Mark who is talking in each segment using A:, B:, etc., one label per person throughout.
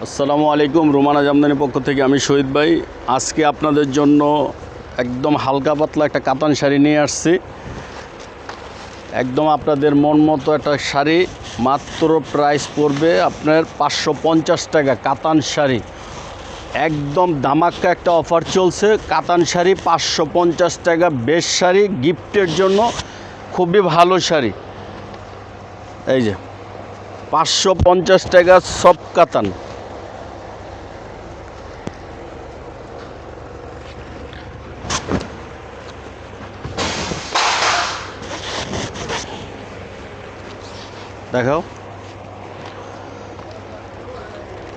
A: আসসালামু আলাইকুম। রুমানা জামদানি পক্ষ থেকে আমি শহীদ ভাই। আজকে আপনাদের জন্য একদম হালকা পাতলা একটা কাতান শাড়ি নিয়ে আসছি। একদম আপনাদের মন মতো একটা শাড়ি, মাত্র প্রাইস পড়বে আপনার 550 টাকা। কাতান শাড়ি একদম ধামাক্কা একটা অফার চলছে। কাতান শাড়ি 550 টাকা, বেস্ট শাড়ি, গিফটের জন্য খুবই ভালো শাড়ি। এই যে 550 টাকা সব কাতান। দেখো,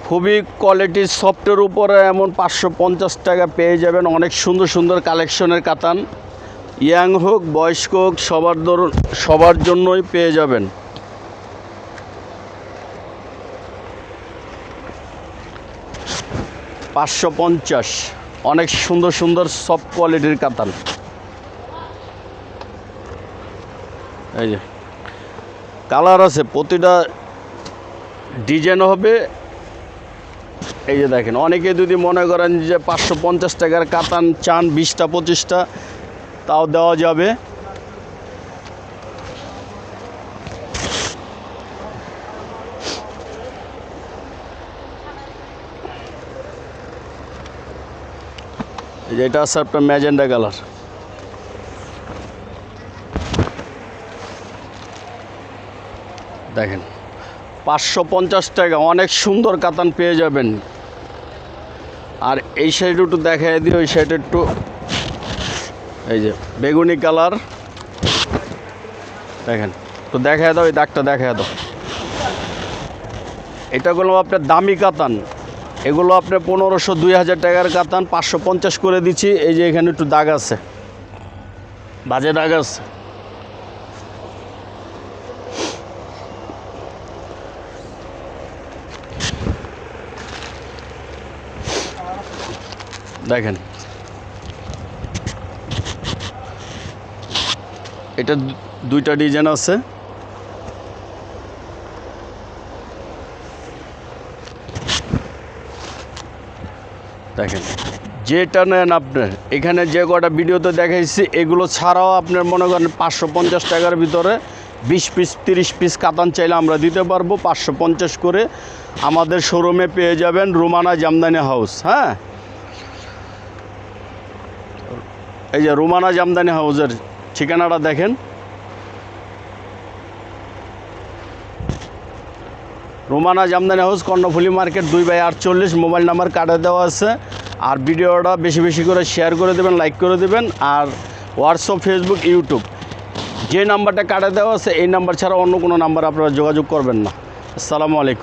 A: খুবই কোয়ালিটির সফটের উপরে এমন 550 টাকা পেয়ে যাবেন। অনেক সুন্দর সুন্দর কালেকশনের কাতান, ইয়াং হোক বয়স্ক হোক সবার জন্যই পেয়ে যাবেন। $550, অনেক সুন্দর সুন্দর সফট কোয়ালিটির কাতান। এই যে কালার আছে, প্রতিটা ডিজাইন হবে। এই যে দেখেন, অনেকে যদি মনে করেন যে 550 টাকার কাতান চান 20টা 25টা, তাও দেওয়া যাবে। এই যে এটা আছে আপনার ম্যাজেন্ডা কালার। দেখেন 550 টাকা, অনেক সুন্দর কাতান পেয়ে যাবেন। আর এই সাইড একটু দেখাই দিই, ওই সাইডে একটু। এই যে বেগুনি কালার, দেখেন একটু দেখায় দাও, এই দাগটা দেখায় দাও। এটাগুলো আপনার দামি কাতান, এগুলো আপনার 1500-2000 টাকার কাতান 550 করে দিচ্ছি। এই যে এখানে একটু দাগ আছে, বাজে দাগ আছে। দেখেন এটা দুইটা ডিজাইন আছে। দেখেন যেটা নেন আপনার, এখানে যে কটা ভিডিওতে দেখাইছি এগুলো ছাড়াও আপনার মনে করেন 550 টাকার ভিতরে 20 পিস 30 পিস কাতান চাইলে আমরা দিতে পারবো। 550 করে আমাদের শোরুমে পেয়ে যাবেন, রুমানা জামদানি হাউস। হ্যাঁ, এই যে রুমানা জামদানি হাউসের ঠিকানাটা দেখেন। Rumana Jamdani house, Karnaphuli market, 2/48। Mobile number কার্ডে দেওয়া আছে। আর ভিডিওটা বেশি বেশি করে শেয়ার করে দেবেন, লাইক করে দেবেন। আর হোয়াটসঅ্যাপ, ফেসবুক, ইউটিউব, যে নাম্বারটা কার্ডে দেওয়া আছে এই নাম্বার ছাড়া অন্য কোনো নাম্বার আপনারা যোগাযোগ করবেন না। আসসালামু আলাইকুম।